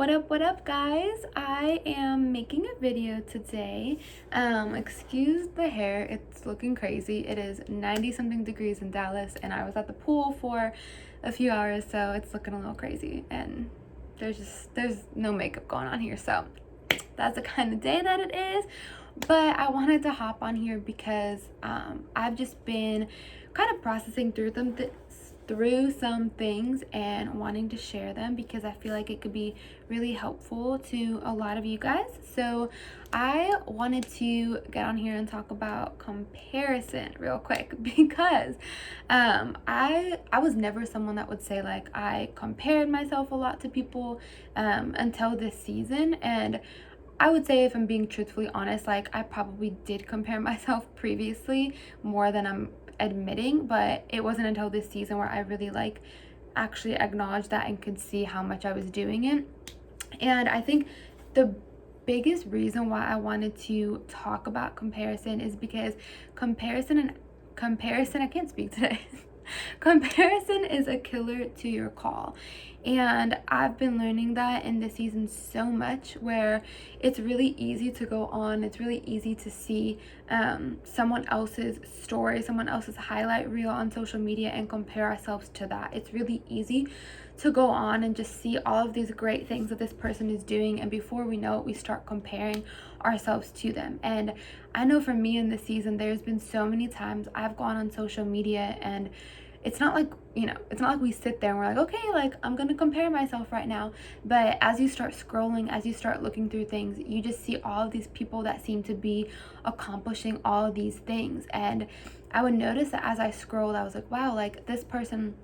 What up, guys? I am making a video today. Excuse the hair, it's looking crazy. It is 90 something degrees in Dallas, and I was at the pool for a few hours, so it's looking a little crazy, and there's no makeup going on here, so that's the kind of day that it is. But I wanted to hop on here because I've just been kind of processing through some things and wanting to share them because I feel like it could be really helpful to a lot of you guys. So I wanted to get on here and talk about comparison real quick because I was never someone that would say like I compared myself a lot to people until this season. And I would say, if I'm being truthfully honest, like I probably did compare myself previously more than I'm admitting, but it wasn't until this season where I really like actually acknowledged that and could see how much I was doing it. And I think the biggest reason why I wanted to talk about comparison is because comparison, I can't speak today. Comparison is a killer to your call. And I've been learning that in this season so much, where it's really easy to go on, it's really easy to see someone else's story, someone else's highlight reel on social media and compare ourselves to that. It's really easy to go on and just see all of these great things that this person is doing, and before we know it, we start comparing ourselves to them. And I know for me in this season, there's been so many times I've gone on social media, and it's not like, it's not like we sit there and we're like, okay, like I'm gonna compare myself right now. But as you start scrolling, as you start looking through things, you just see all of these people that seem to be accomplishing all of these things. And I would notice that as I scrolled, I was like, wow, like this person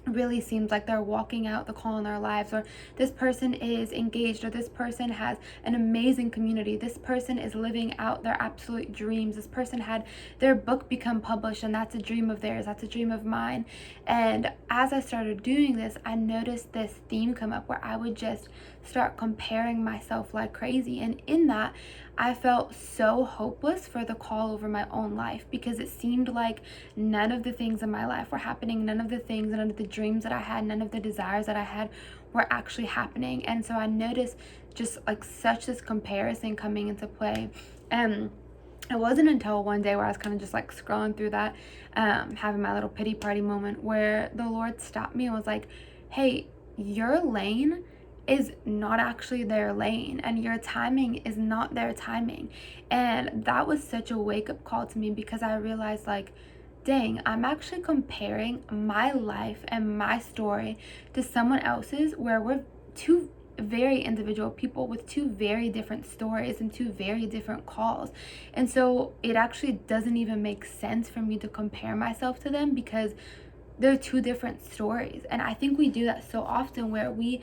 really seems like they're walking out the call in their lives, or this person is engaged, or this person has an amazing community, this person is living out their absolute dreams, this person had their book become published, and that's a dream of theirs, that's a dream of mine. And as I started doing this, I noticed this theme come up where I would just start comparing myself like crazy. And in that, I felt so hopeless for the call over my own life, because it seemed like none of the things in my life were happening, none of the things, none of the dreams that I had, none of the desires that I had were actually happening. And so I noticed just like such this comparison coming into play. And it wasn't until one day where I was kind of just like scrolling through that, having my little pity party moment, where the Lord stopped me and was like, hey, your lane is not actually their lane, and your timing is not their timing. And that was such a wake-up call to me, because I realized like, dang, I'm actually comparing my life and my story to someone else's, where we're two very individual people with two very different stories and two very different calls. And so it actually doesn't even make sense for me to compare myself to them, because they're two different stories. And I think we do that so often, where we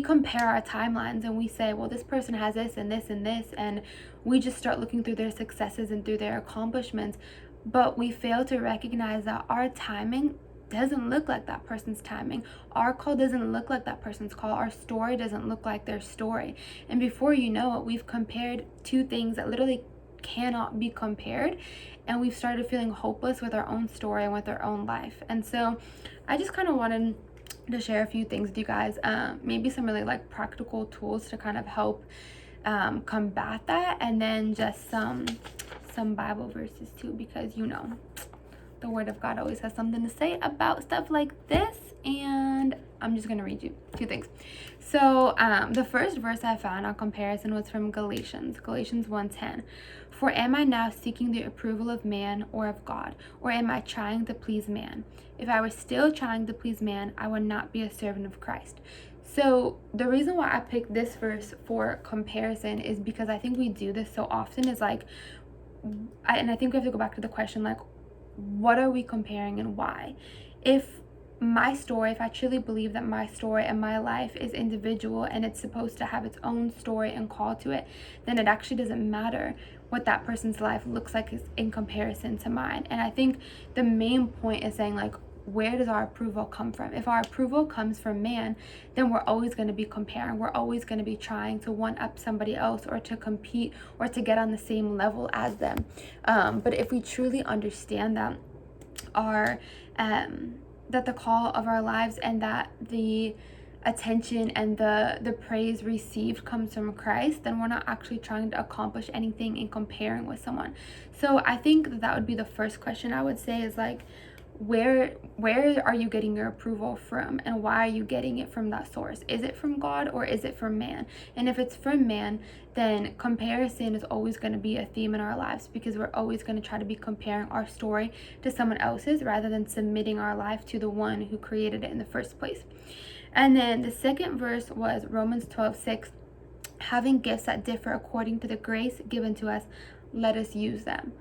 compare our timelines and we say, well, this person has this and this and this, and we just start looking through their successes and through their accomplishments, but we fail to recognize that our timing doesn't look like that person's timing. Our call doesn't look like that person's call. Our story doesn't look like their story. And before you know it, we've compared two things that literally cannot be compared, and we've started feeling hopeless with our own story and with our own life. And so I just kind of wanted to share a few things with you guys, maybe some really like practical tools to kind of help combat that, and then just some Bible verses too, because the Word of God always has something to say about stuff like this. And I'm just going to read you a few things. So the first verse I found on comparison was from Galatians 1:10. For am I now seeking the approval of man or of God? Or am I trying to please man? If I were still trying to please man, I would not be a servant of Christ. So the reason why I picked this verse for comparison is because I think we do this so often, is like, and I think we have to go back to the question, like, what are we comparing and why? If I truly believe that my story and my life is individual and it's supposed to have its own story and call to it, then it actually doesn't matter what that person's life looks like is in comparison to mine. And I think the main point is saying, like, where does our approval come from? If our approval comes from man, then we're always going to be comparing. We're always going to be trying to one up somebody else, or to compete, or to get on the same level as them. But if we truly understand that that the call of our lives, and that the attention and the praise received comes from Christ, then we're not actually trying to accomplish anything in comparing with someone. So I think that would be the first question I would say is like, where are you getting your approval from, and why are you getting it from that source? Is it from God or is it from man? And if it's from man, then comparison is always going to be a theme in our lives, because we're always going to try to be comparing our story to someone else's rather than submitting our life to the one who created it in the first place. And then the second verse was Romans 12:6, having gifts that differ according to the grace given to us, let us use them.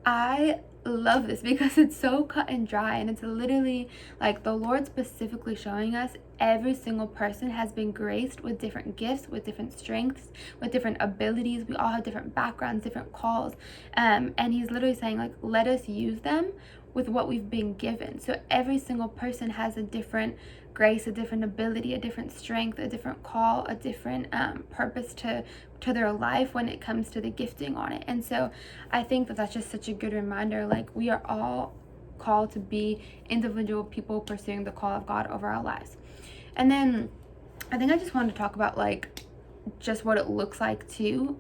I love this because it's so cut and dry, and it's literally like the Lord specifically showing us every single person has been graced with different gifts, with different strengths, with different abilities. We all have different backgrounds, different calls, and he's literally saying like, let us use them with what we've been given. So every single person has a different grace, a different ability, a different strength, a different call, a different purpose to their life when it comes to the gifting on it. And so I think that that's just such a good reminder. Like, we are all called to be individual people pursuing the call of God over our lives. And then I think I just wanted to talk about like just what it looks like to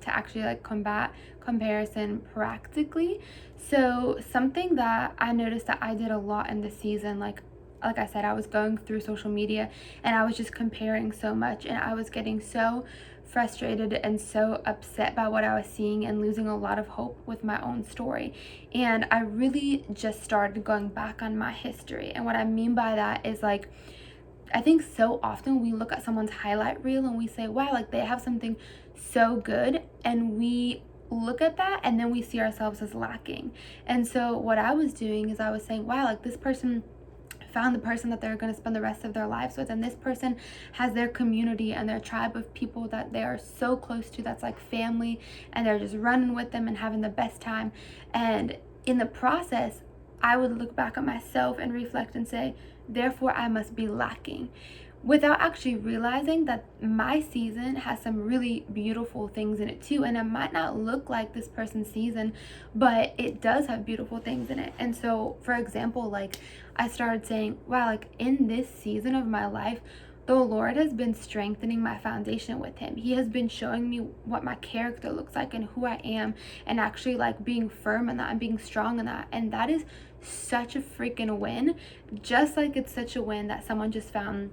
actually like combat comparison practically. So something that I noticed that I did a lot in this season, like I said, I was going through social media and I was just comparing so much, and I was getting so frustrated and so upset by what I was seeing and losing a lot of hope with my own story. And I really just started going back on my history. And what I mean by that is like, I think so often we look at someone's highlight reel and we say, wow, like they have something so good, and we look at that and then we see ourselves as lacking. And so what I was doing is I was saying, wow, like this person found the person that they're going to spend the rest of their lives with, and this person has their community and their tribe of people that they are so close to, that's like family, and they're just running with them and having the best time. And in the process, I would look back at myself and reflect and say, therefore I must be lacking, without actually realizing that my season has some really beautiful things in it too. And it might not look like this person's season, but it does have beautiful things in it. And so, for example, like I started saying, wow, like in this season of my life, the Lord has been strengthening my foundation with him. He has been showing me what my character looks like and who I am, and actually like being firm in that and being strong in that. And that is such a freaking win. Just like it's such a win that someone just found,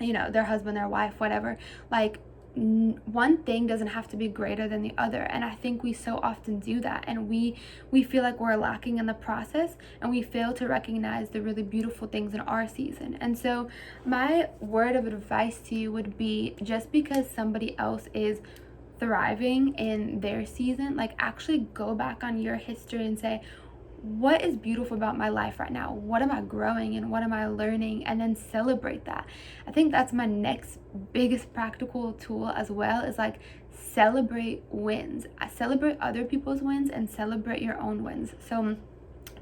you know, their husband, their wife, whatever. Like, one thing doesn't have to be greater than the other. And I think we so often do that, and we feel like we're lacking in the process, and we fail to recognize the really beautiful things in our season. And so my word of advice to you would be, just because somebody else is thriving in their season, like actually go back on your history and say, what is beautiful about my life right now? What am I growing and what am I learning? And then celebrate that. I think that's my next biggest practical tool as well, is like celebrate wins. Celebrate other people's wins and celebrate your own wins. So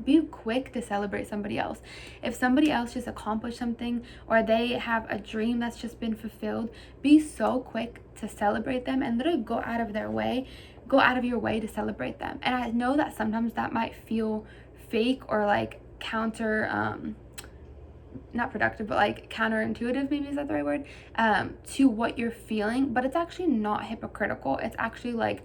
be quick to celebrate somebody else. If somebody else just accomplished something, or they have a dream that's just been fulfilled, be so quick to celebrate them and literally go out of your way to celebrate them. And I know that sometimes that might feel fake or like not productive, but like counterintuitive, maybe is that the right word, to what you're feeling, but it's actually not hypocritical. It's actually like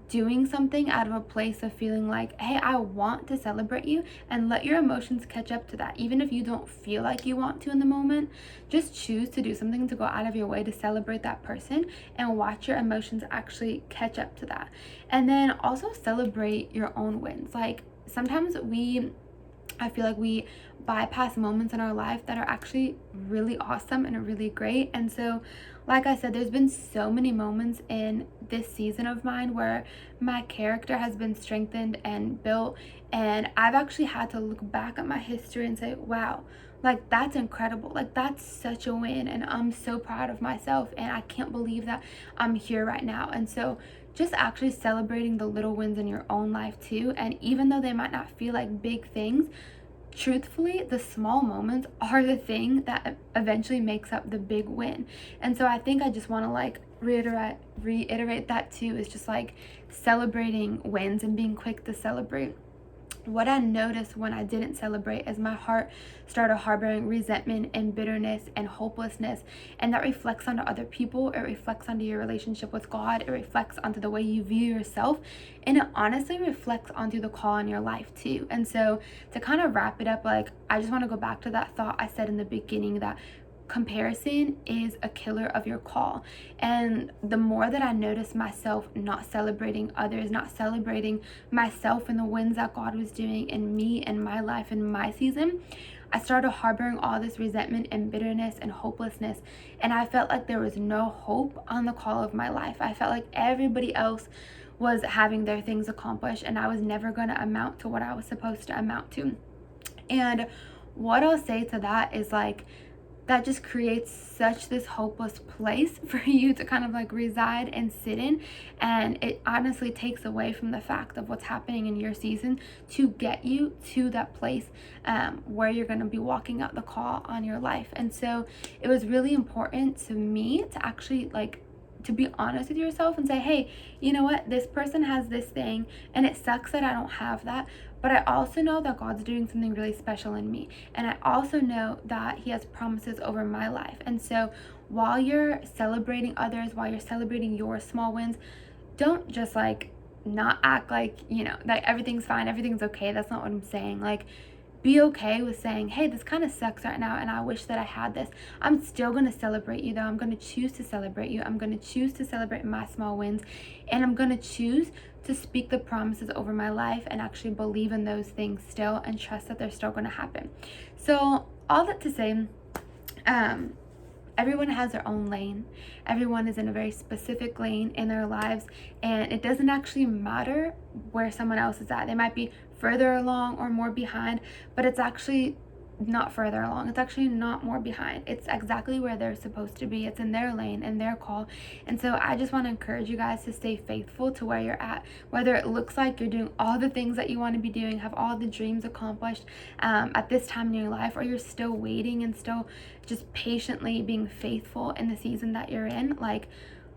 doing something out of a place of feeling like, hey, I want to celebrate you, and let your emotions catch up to that. Even if you don't feel like you want to in the moment, just choose to do something to go out of your way to celebrate that person, and watch your emotions actually catch up to that. And then also celebrate your own wins. Like sometimes I feel like we bypass moments in our life that are actually really awesome and really great. And so, like I said, there's been so many moments in this season of mine where my character has been strengthened and built, and I've actually had to look back at my history and say, wow, like that's incredible. Like that's such a win, and I'm so proud of myself, and I can't believe that I'm here right now. And so just actually celebrating the little wins in your own life too. And even though they might not feel like big things, truthfully, the small moments are the thing that eventually makes up the big win. And so I think I just want to like reiterate that too, is just like celebrating wins and being quick to celebrate what I noticed when I didn't celebrate is my heart started harboring resentment and bitterness and hopelessness. And that reflects onto other people. It reflects onto your relationship with God. It reflects onto the way you view yourself. And it honestly reflects onto the call in your life too. And so to kind of wrap it up, like, I just want to go back to that thought I said in the beginning, that comparison is a killer of your call. And the more that I noticed myself not celebrating others, not celebrating myself and the wins that God was doing in me and my life and my season, I started harboring all this resentment and bitterness and hopelessness. And I felt like there was no hope on the call of my life. I felt like everybody else was having their things accomplished, and I was never going to amount to what I was supposed to amount to. And what I'll say to that is, like, that just creates such this hopeless place for you to kind of like reside and sit in. And it honestly takes away from the fact of what's happening in your season to get you to that place where you're going to be walking out the call on your life. And so it was really important to me to actually like to be honest with yourself and say, hey, you know what, this person has this thing and it sucks that I don't have that, but I also know that God's doing something really special in me, and I also know that he has promises over my life. And so while you're celebrating others, while you're celebrating your small wins, don't just like not act like, you know, that everything's fine, everything's okay. That's not what I'm saying. Like, be okay with saying, hey, this kind of sucks right now and I wish that I had this. I'm still going to celebrate you though. I'm going to choose to celebrate you. I'm going to choose to celebrate my small wins, and I'm going to choose to speak the promises over my life and actually believe in those things still and trust that they're still going to happen. So all that to say, everyone has their own lane. Everyone is in a very specific lane in their lives, and it doesn't actually matter where someone else is at. They might be further along or more behind, but it's actually not further along. It's actually not more behind. It's exactly where they're supposed to be. It's in their lane and their call. And so I just want to encourage you guys to stay faithful to where you're at, whether it looks like you're doing all the things that you want to be doing, have all the dreams accomplished at this time in your life, or you're still waiting and still just patiently being faithful in the season that you're in. Like,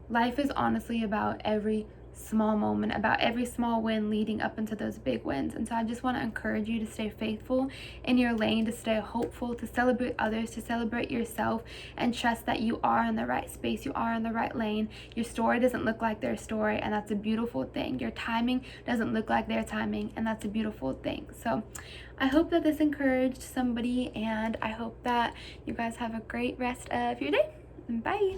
life is honestly about every small moment, about every small win leading up into those big wins. And so I just want to encourage you to stay faithful in your lane, to stay hopeful, to celebrate others, to celebrate yourself, and trust that you are in the right space, you are in the right lane. Your story doesn't look like their story, and that's a beautiful thing. Your timing doesn't look like their timing, and that's a beautiful thing. So I hope that this encouraged somebody, and I hope that you guys have a great rest of your day. Bye.